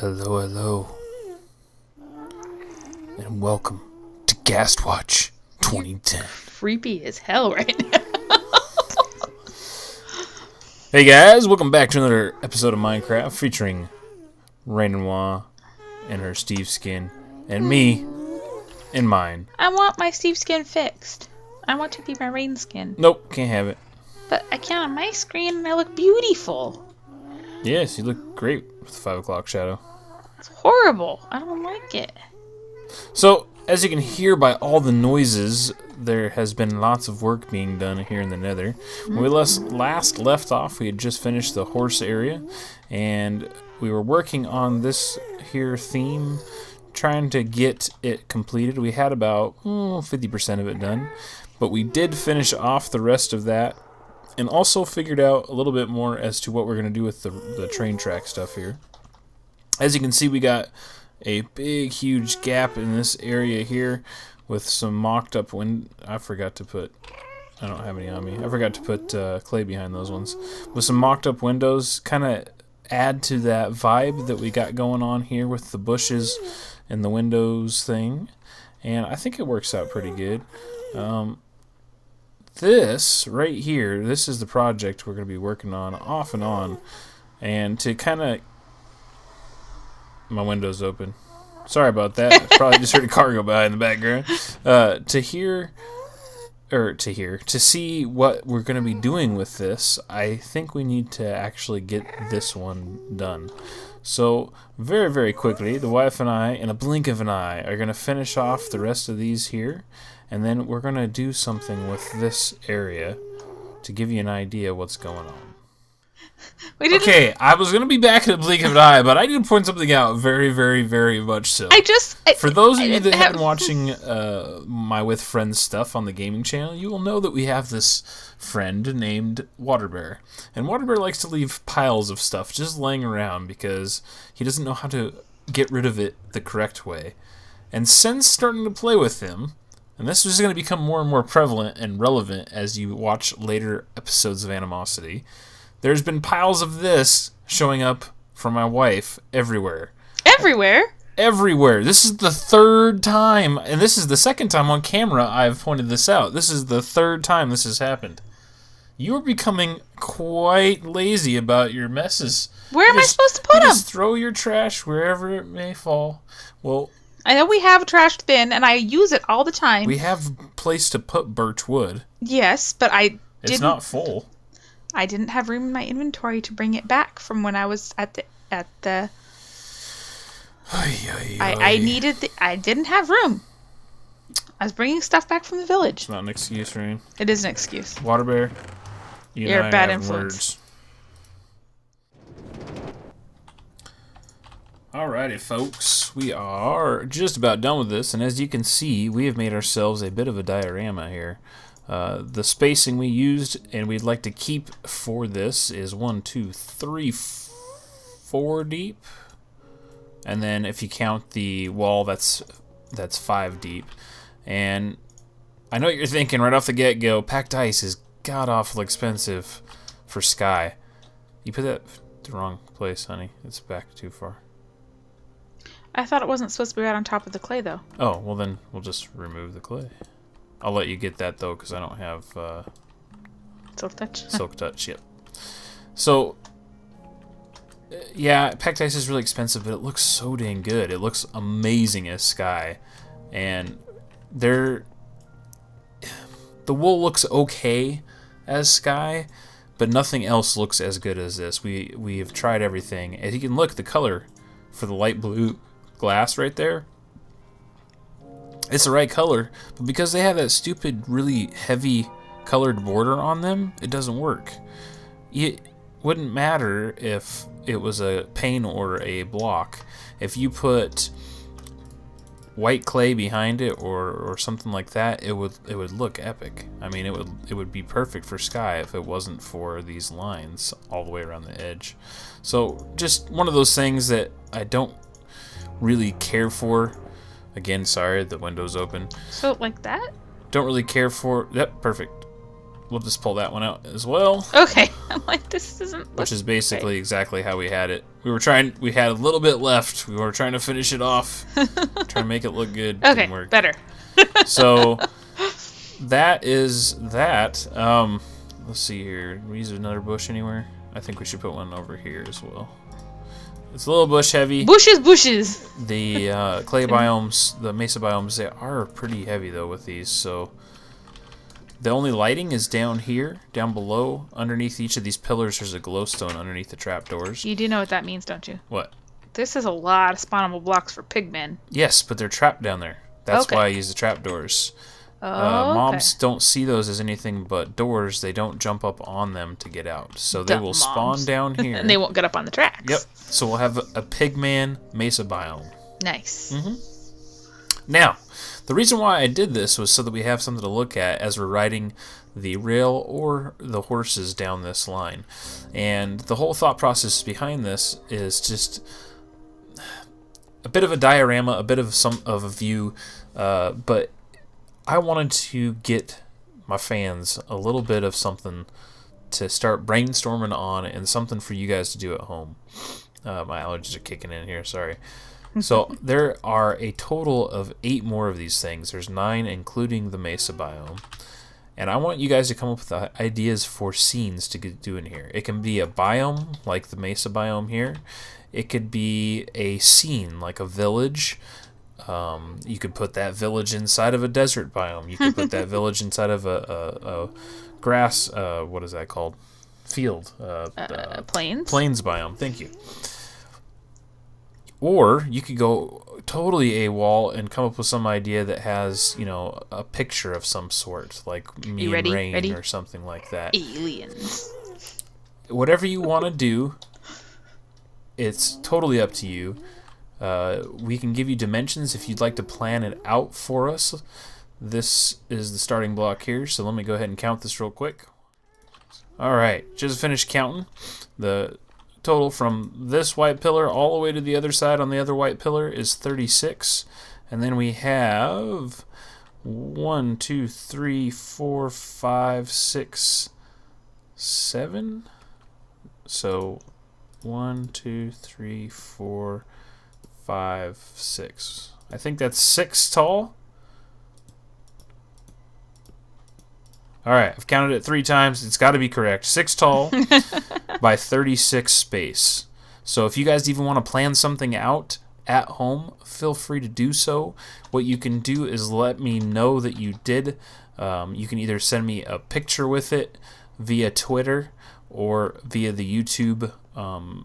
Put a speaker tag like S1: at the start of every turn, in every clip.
S1: Hello, hello, and welcome to Ghast Watch 2010.
S2: Creepy as hell right now.
S1: Hey guys, welcome back to another episode of Minecraft featuring Rainoir and her Steve skin, and me in mine.
S2: I want my Steve skin fixed. I want to be my rain skin.
S1: Nope, can't have it.
S2: But I can't on my screen and I look beautiful.
S1: Yes, you look great with the 5 o'clock shadow.
S2: It's horrible. I don't like it.
S1: So, as you can hear by all the noises, there has been lots of work being done here in the nether. When we last left off, we had just finished the horse area, and we were working on this here theme, trying to get it completed. We had about 50% of it done, but we did finish off the rest of that, and also figured out a little bit more as to what we're going to do with the train track stuff here. As you can see, we got a big, huge gap in this area here with some mocked up I forgot to put clay behind those ones. With some mocked up windows, kind of add to that vibe that we got going on here with the bushes and the windows thing. And I think it works out pretty good. This right here, this is the project we're going to be working on off and on. And to kind of... My window's open. Sorry about that. I probably just heard a car go by in the background. To see what we're going to be doing with this, I think we need to actually get this one done. So, very, very quickly, the wife and I, in a blink of an eye, are going to finish off the rest of these here. And then we're going to do something with this area to give you an idea what's going on. Okay, I was going to be back in a blink of an eye, but I need to point something out very, very, very much so. For those of you that have been watching my With Friends stuff on the gaming channel, you will know that we have this friend named Waterbear. And Waterbear likes to leave piles of stuff just laying around because he doesn't know how to get rid of it the correct way. And since starting to play with him, and this is going to become more and more prevalent and relevant as you watch later episodes of Animosity, there's been piles of this showing up from my wife everywhere.
S2: Everywhere?
S1: Everywhere. This is the third time, and this is the second time on camera I've pointed this out. This is the third time this has happened. You are becoming quite lazy about your messes.
S2: Where am I supposed to put them?
S1: Just throw your trash wherever it may fall. Well,
S2: I know we have a trash bin, and I use it all the time.
S1: We have a place to put birch wood.
S2: Yes, but
S1: It's not full.
S2: I didn't have room in my inventory to bring it back from when I was at the. I didn't have room. I was bringing stuff back from the village.
S1: It's not an excuse, Rain.
S2: It is an excuse.
S1: Waterbear,
S2: you're a bad influence.
S1: Alrighty, folks, we are just about done with this, and as you can see, we have made ourselves a bit of a diorama here. The spacing we used and we'd like to keep for this is 1, 2, 3, 4 deep, and then if you count the wall, that's 5 deep. And I know what you're thinking right off the get-go, packed ice is god-awful expensive for Sky. You put that the wrong place, honey. It's back too far.
S2: I thought it wasn't supposed to be right on top of the clay, though.
S1: Oh, well then we'll just remove the clay. I'll let you get that, though, because I don't have...
S2: Silk Touch?
S1: Silk Touch, yep. So, yeah, packed ice is really expensive, but it looks so dang good. It looks amazing as Sky. And the wool looks okay as Sky, but nothing else looks as good as this. We have tried everything. As you can look, the color for the light blue glass right there, it's the right color, but because they have that stupid, really heavy colored border on them, it doesn't work. It wouldn't matter if it was a pane or a block. If you put white clay behind it or something like that, it would look epic. I mean, it would be perfect for Sky if it wasn't for these lines all the way around the edge. So just one of those things that I don't really care for. Again, sorry, the window's open.
S2: So like that?
S1: Don't really care for... Yep, perfect. we'll just pull that one out as well.
S2: Okay. I'm like, this doesn't.
S1: Which is basically exactly how we had it. We had a little bit left. We were trying to finish it off, trying to make it look good.
S2: Okay,
S1: Didn't work.
S2: better.
S1: So that is that. Let's see here. We use another bush anywhere? I think we should put one over here as well. It's a little bush heavy.
S2: Bushes.
S1: The clay biomes, the mesa biomes, they are pretty heavy though with these. So the only lighting is down here, down below. Underneath each of these pillars, there's a glowstone underneath the trapdoors.
S2: You do know what that means, don't you?
S1: What?
S2: This is a lot of spawnable blocks for pigmen.
S1: Yes, but they're trapped down there. That's
S2: Okay.
S1: why I use the trapdoors.
S2: Oh,
S1: Mobs don't see those as anything but doors. They don't jump up on them to get out. So they
S2: Dumb
S1: will
S2: mobs.
S1: spawn down here.
S2: And they won't get up on the tracks.
S1: Yep. So we'll have a pigman mesa biome.
S2: Nice.
S1: Now, the reason why I did this was so that we have something to look at as we're riding the rail or the horses down this line. And the whole thought process behind this is just a bit of a diorama, a bit of a view, but I wanted to get my fans a little bit of something to start brainstorming on and something for you guys to do at home. My allergies are kicking in here, sorry. So there are a total of 8 more of these things. There's 9 including the mesa biome. And I want you guys to come up with ideas for scenes to do in here. It can be a biome like the mesa biome here. It could be a scene like a village. You could put that village inside of a desert biome. You could put that village inside of a grass, what is that called? Field.
S2: Plains?
S1: Plains biome, thank you. Or you could go totally AWOL and come up with some idea that has, you know, a picture of some sort, like me and Rain or something like that.
S2: Aliens.
S1: Whatever you want to do, it's totally up to you. We can give you dimensions if you'd like to plan it out for us. This is the starting block here, so let me go ahead and count this real quick. Alright, just finished counting. The total from this white pillar all the way to the other side on the other white pillar is 36. And then we have 1, 2, 3, 4, 5, 6, 7. So 1, 2, 3, 4, 5, 6. I think that's 6 tall. Alright, I've counted it 3 times. It's got to be correct. 6 tall by 36 space. So if you guys even want to plan something out at home, feel free to do so. What you can do is let me know that you did. You can either send me a picture with it via Twitter or via the YouTube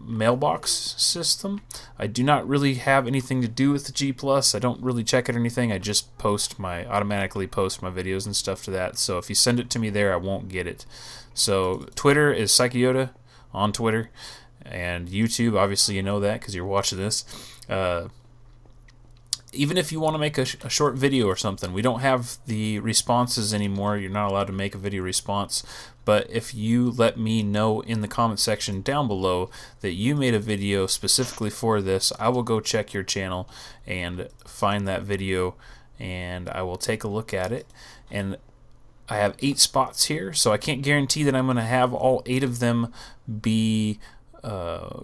S1: mailbox system. I do not really have anything to do with the G+. I don't really check it or anything. I just automatically post my videos and stuff to that. So if you send it to me there, I won't get it. So Twitter is SykoYoda on Twitter, and YouTube, obviously you know that because you're watching this. Even if you want to make a short video or something, we don't have the responses anymore. You're not allowed to make a video response. But if you let me know in the comment section down below that you made a video specifically for this, I will go check your channel and find that video, and I will take a look at it. And I have 8 spots here, so I can't guarantee that I'm going to have all 8 of them be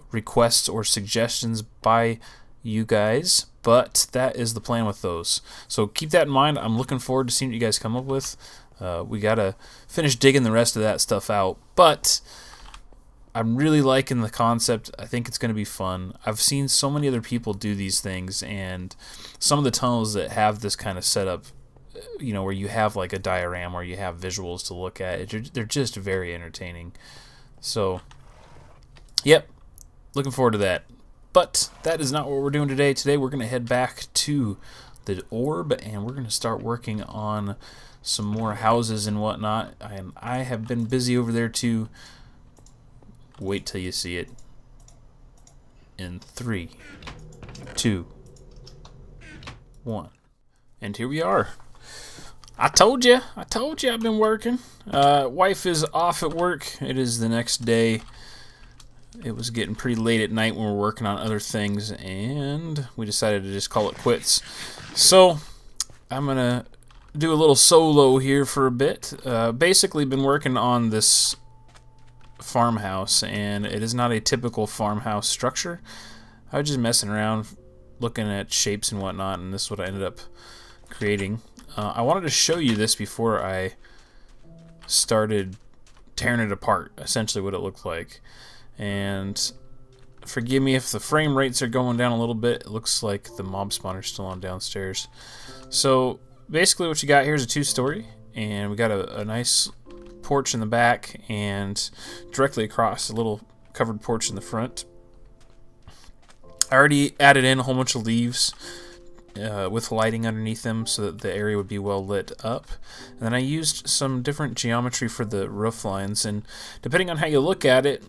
S1: requests or suggestions by you guys, but that is the plan with those. So keep that in mind. I'm looking forward to seeing what you guys come up with. We gotta finish digging the rest of that stuff out, but I'm really liking the concept. I think it's going to be fun. I've seen so many other people do these things, and some of the tunnels that have this kind of setup, you know, where you have like a diorama or you have visuals to look at, they're just very entertaining. So yep, looking forward to that. But that is not what we're doing today. Today we're going to head back to the orb, and we're going to start working on some more houses and whatnot. And I have been busy over there too. Wait till you see it. In 3, 2, 1. And here we are. I told you I've been working. Wife is off at work. It is the next day. It was getting pretty late at night when we were working on other things, and we decided to just call it quits. So I'm going to do a little solo here for a bit. Basically been working on this farmhouse, and it is not a typical farmhouse structure. I was just messing around looking at shapes and whatnot, and this is what I ended up creating. I wanted to show you this before I started tearing it apart, essentially what it looked like. And forgive me if the frame rates are going down a little bit. It looks like the mob spawner's still on downstairs. So basically what you got here is a 2-story, and we got a nice porch in the back and directly across a little covered porch in the front. I already added in a whole bunch of leaves with lighting underneath them so that the area would be well lit up. And then I used some different geometry for the roof lines, and depending on how you look at it,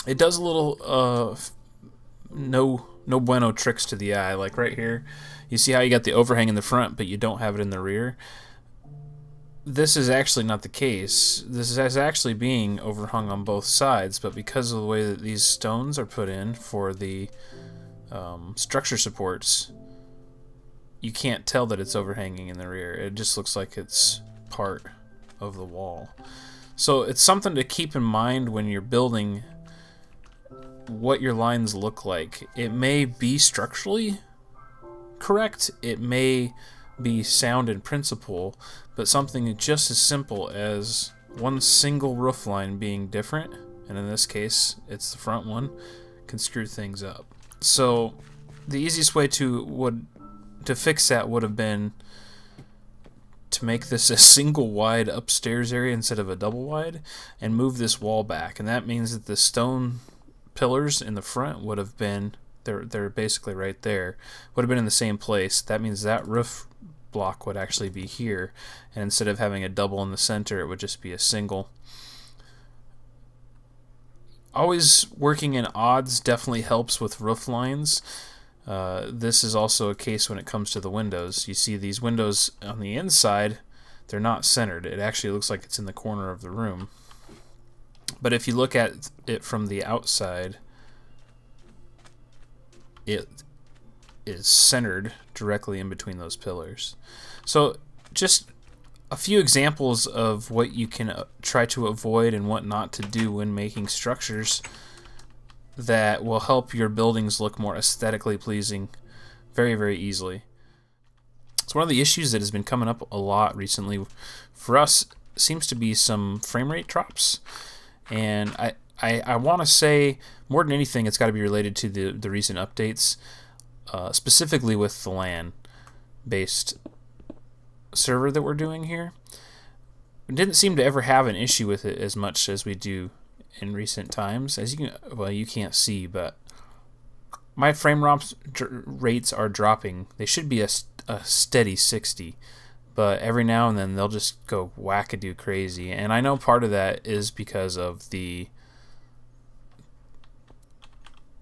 S1: it does a little no bueno tricks to the eye. Like right here, you see how you got the overhang in the front, but you don't have it in the rear. This is actually not the case. This is actually being overhung on both sides, but because of the way that these stones are put in for the structure supports, you can't tell that it's overhanging in the rear. It just looks like it's part of the wall. So it's something to keep in mind when you're building what your lines look like. It may be structurally correct, it may be sound in principle, but something just as simple as one single roof line being different, and in this case it's the front one, can screw things up. So the easiest way to fix that would have been to make this a single wide upstairs area instead of a double wide, and move this wall back. And that means that the stone pillars in the front would have been, they're basically right there, would have been in the same place. That means that roof block would actually be here, and instead of having a double in the center, it would just be a single. Always working in odds definitely helps with roof lines. This is also a case when it comes to the windows. You see these windows on the inside, they're not centered. It actually looks like it's in the corner of the room. But if you look at it from the outside, it is centered directly in between those pillars. So just a few examples of what you can try to avoid and what not to do when making structures that will help your buildings look more aesthetically pleasing very, very easily. So one of the issues that has been coming up a lot recently for us seems to be some frame rate drops. And I want to say, more than anything, it's got to be related to the recent updates, specifically with the LAN-based server that we're doing here. We didn't seem to ever have an issue with it as much as we do in recent times. As you can, well, you can't see, but my frame rates are dropping. They should be a steady 60. But every now and then they'll just go wackadoo crazy. And I know part of that is because of the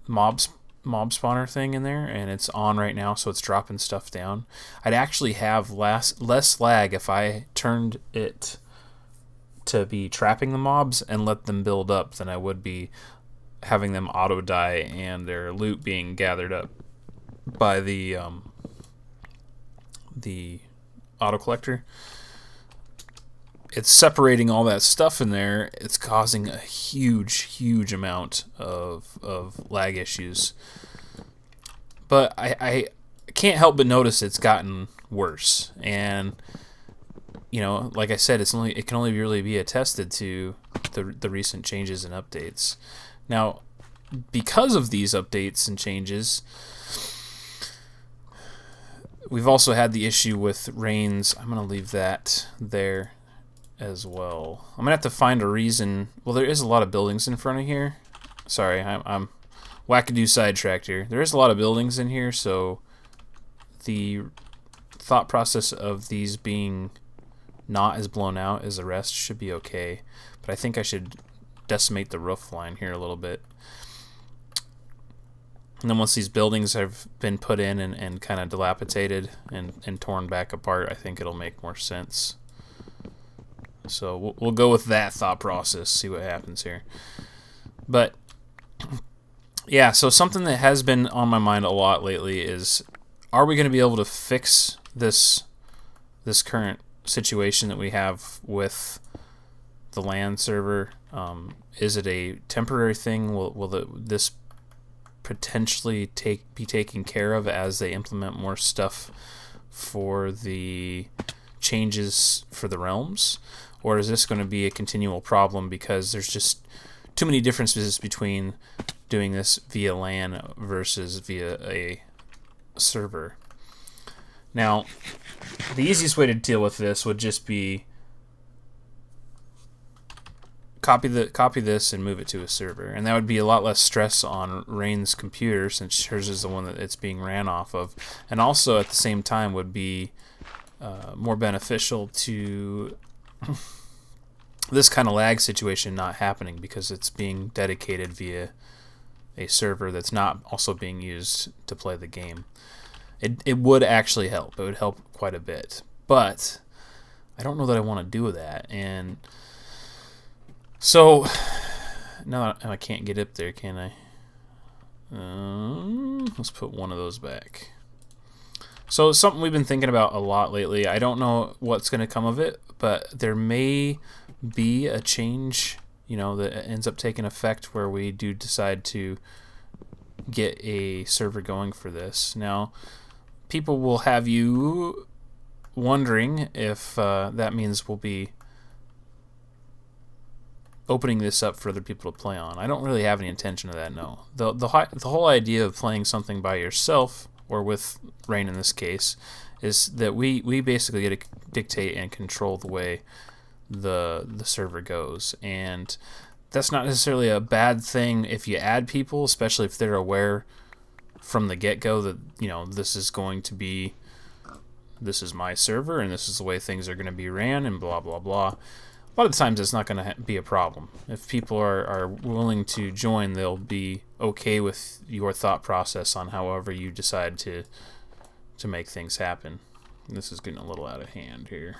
S1: mob spawner thing in there, and it's on right now, so it's dropping stuff down. I'd actually have less lag if I turned it to be trapping the mobs and let them build up than I would be having them auto die and their loot being gathered up by the auto collector. It's separating all that stuff in there. It's causing a huge amount of lag issues. But I can't help but notice it's gotten worse. And you know, like I said, it can only really be attested to the recent changes and updates. Now, because of these updates and changes, we've also had the issue with rains. I'm going to leave that there as well. I'm going to have to find a reason. Well, there is a lot of buildings in front of here. Sorry, I'm wackadoo sidetracked here. There is a lot of buildings in here, so the thought process of these being not as blown out as the rest should be okay. But I think I should decimate the roof line here a little bit. And then once these buildings have been put in and kind of dilapidated and torn back apart, I think it'll make more sense. So we'll go with that thought process, see what happens here. But yeah, so something that has been on my mind a lot lately is, are we going to be able to fix this this current situation that we have with the LAN server. Is it a temporary thing? Will this potentially be taken care of as they implement more stuff for the changes for the realms? Or is this going to be a continual problem because there's just too many differences between doing this via LAN versus via a server? Now, the easiest way to deal with this would just be copy this and move it to a server, and that would be a lot less stress on Rain's computer since hers is the one that it's being ran off of, and also at the same time would be more beneficial to this kind of lag situation not happening because it's being dedicated via a server that's not also being used to play the game. It would actually help. It would help quite a bit, but I don't know that I want to do that. And so now I can't get up there, can I? Let's put one of those back. So something we've been thinking about a lot lately. I don't know what's going to come of it, but there may be a change, that ends up taking effect where we do decide to get a server going for this. Now, people will have you wondering if that means we'll be opening this up for other people to play on. I don't really have any intention of that, no. The whole idea of playing something by yourself, or with Rain in this case, is that we basically get to dictate and control the way the server goes. And that's not necessarily a bad thing if you add people, especially if they're aware from the get-go that, this is my server and this is the way things are going to be ran and blah, blah, blah. A lot of times it's not going to be a problem. If people are willing to join, they'll be okay with your thought process on however you decide to make things happen. This is getting a little out of hand here.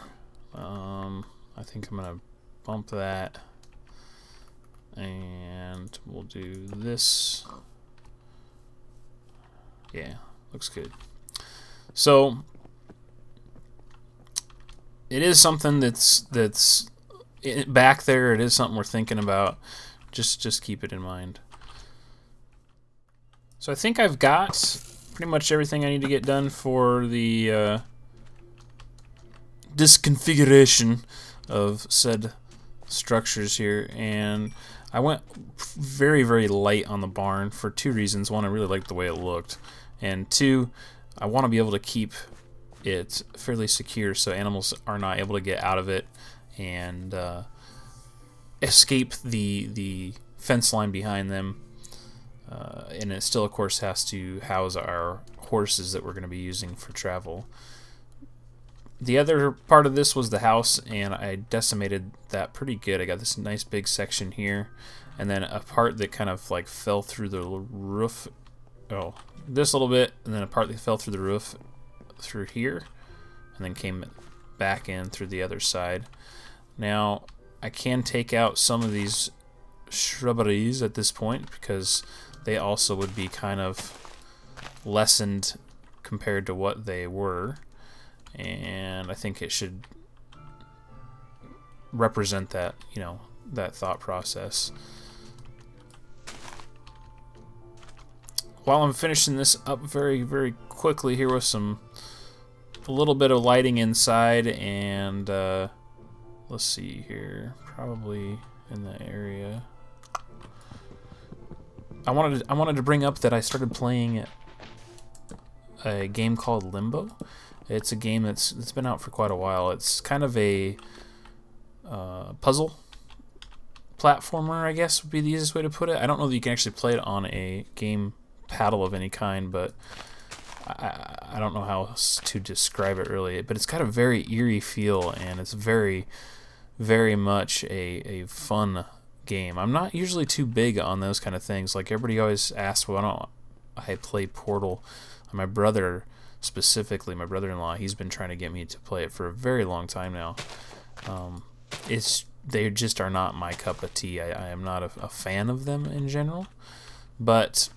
S1: I think I'm going to bump that, and we'll do this. Yeah, looks good. So it is something that's back there. It is something we're thinking about. Just keep it in mind. So I think I've got pretty much everything I need to get done for the disconfiguration of said structures here, and I went very, very light on the barn for two reasons. One, I really liked the way it looked, and two, I want to be able to keep it fairly secure so animals are not able to get out of it and escape the fence line behind them, and it still of course has to house our horses that we're going to be using for travel. The other part of this was the house, and I decimated that pretty good. I got this nice big section here, and then a part that kind of like fell through the roof, this little bit, and then a part that fell through the roof through here, and then came back in through the other side. Now I can take out some of these shrubberies at this point because they also would be kind of lessened compared to what they were, and I think it should represent that, that thought process. While I'm finishing this up very, very quickly here with a little bit of lighting inside, and let's see here, probably in the area. I wanted to bring up that I started playing a game called Limbo. It's a game that's been out for quite a while. It's kind of a puzzle platformer, I guess would be the easiest way to put it. I don't know that you can actually play it on a game paddle of any kind, but I don't know how else to describe it really. But it's got a very eerie feel, and it's very, very much a fun game. I'm not usually too big on those kind of things. Like everybody always asks, why don't I play Portal? My brother, specifically my brother-in-law, he's been trying to get me to play it for a very long time now. They just are not my cup of tea. I am not a fan of them in general, but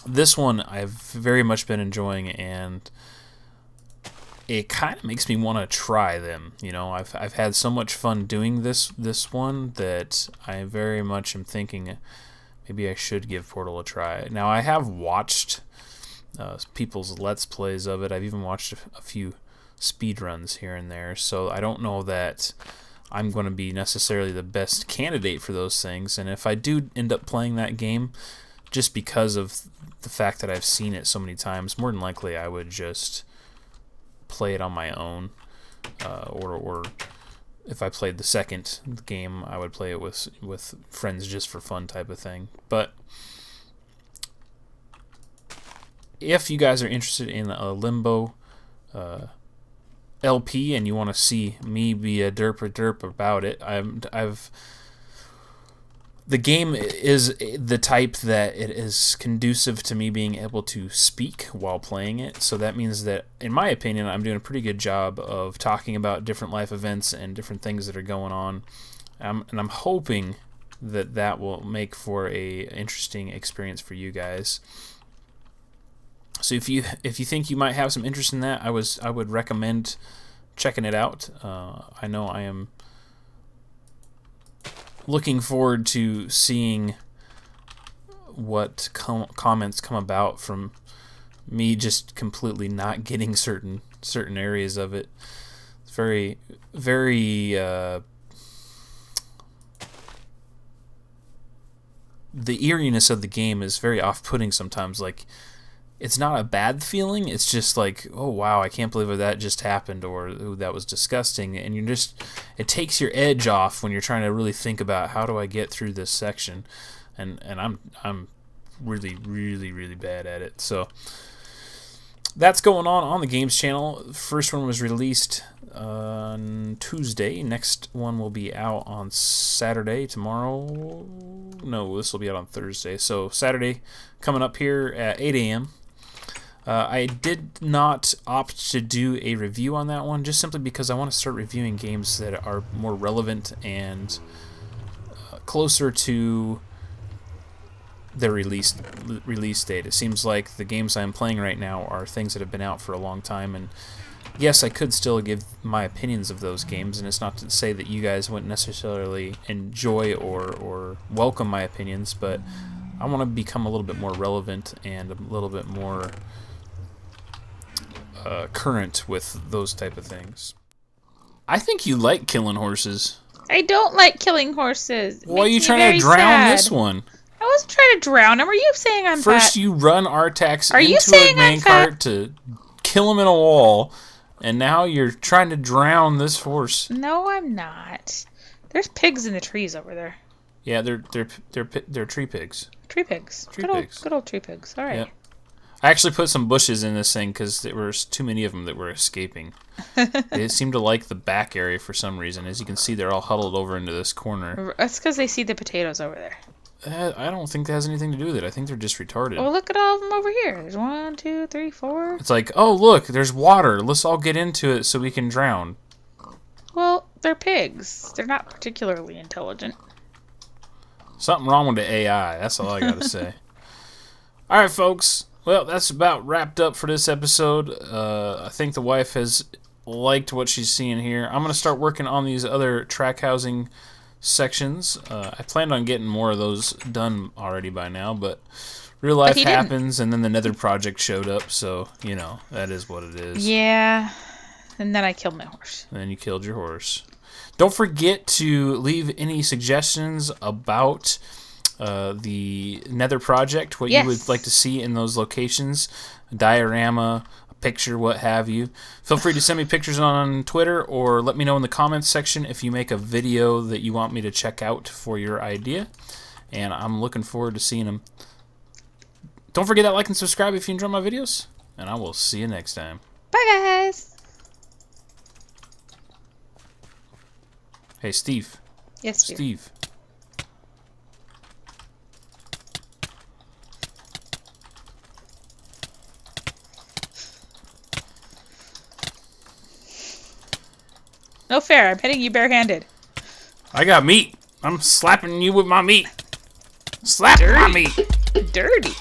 S1: this one I've very much been enjoying, and it kind of makes me want to try them. You know, I've had so much fun doing this one that I very much am thinking maybe I should give Portal a try. Now, I have watched people's Let's Plays of it. I've even watched a few speed runs here and there, so I don't know that I'm going to be necessarily the best candidate for those things. And if I do end up playing that game, just because of the fact that I've seen it so many times, more than likely I would just play it on my own, or if I played the second game, I would play it with friends just for fun type of thing. But if you guys are interested in a Limbo LP and you want to see me be a derp about it, the game is the type that it is conducive to me being able to speak while playing it. So that means that, in my opinion, I'm doing a pretty good job of talking about different life events and different things that are going on. And I'm hoping that that will make for a interesting experience for you guys. So if you think you might have some interest in that, I would recommend checking it out. I know I am looking forward to seeing what comments come about from me just completely not getting certain areas of it. It's very the eeriness of the game is very off-putting sometimes. Like, it's not a bad feeling, it's just like, oh wow, I can't believe that just happened, or ooh, that was disgusting, and it takes your edge off when you're trying to really think about how do I get through this section, and I'm really bad at it. So that's going on the games channel. First one was released on Tuesday. Next one will be out on Saturday. Tomorrow, no, this will be out on Thursday. So Saturday coming up here at 8 a.m. I did not opt to do a review on that one, just simply because I want to start reviewing games that are more relevant and closer to their release date. It seems like the games I'm playing right now are things that have been out for a long time, and yes, I could still give my opinions of those games, and it's not to say that you guys wouldn't necessarily enjoy or welcome my opinions, but I want to become a little bit more relevant and a little bit more current with those type of things. I think you like killing horses.
S2: I don't like killing horses.
S1: Why are you trying to drown this one?
S2: I wasn't trying to drown him. Are you saying I'm fat?
S1: First you run Artax into a main cart to kill him in a wall, and now you're trying to drown this horse.
S2: No, I'm not. There's pigs in the trees over there.
S1: Yeah, they're tree pigs.
S2: Tree pigs. Good old tree pigs. All right.
S1: Yep. I actually put some bushes in this thing because there were too many of them that were escaping. They seem to like the back area for some reason. As you can see, they're all huddled over into this corner.
S2: That's because they see the potatoes over there.
S1: I don't think that has anything to do with it. I think they're just retarded.
S2: Well, look at all of them over here. There's 1, 2, 3, 4.
S1: It's like, oh, look, there's water. Let's all get into it so we can drown.
S2: Well, they're pigs. They're not particularly intelligent.
S1: Something wrong with the AI. That's all I got to say. All right, folks. Well, that's about wrapped up for this episode. I think the wife has liked what she's seeing here. I'm going to start working on these other track housing sections. I planned on getting more of those done already by now, but real life happens, and then the Nether project showed up, so, you know, that is what it is.
S2: Yeah, and then I killed my horse.
S1: And then you killed your horse. Don't forget to leave any suggestions about the Nether project, what you would like to see in those locations, a diorama, a picture, what have you. Feel free to send me pictures on Twitter, or let me know in the comments section if you make a video that you want me to check out for your idea, and I'm looking forward to seeing them. Don't forget that like and subscribe if you enjoy my videos, and I will see you next time.
S2: Bye, guys.
S1: Hey, Steve.
S2: Yes,
S1: Steve.
S2: No fair. I'm hitting you barehanded.
S1: I got meat. I'm slapping you with my meat. Slap my meat.
S2: Dirty.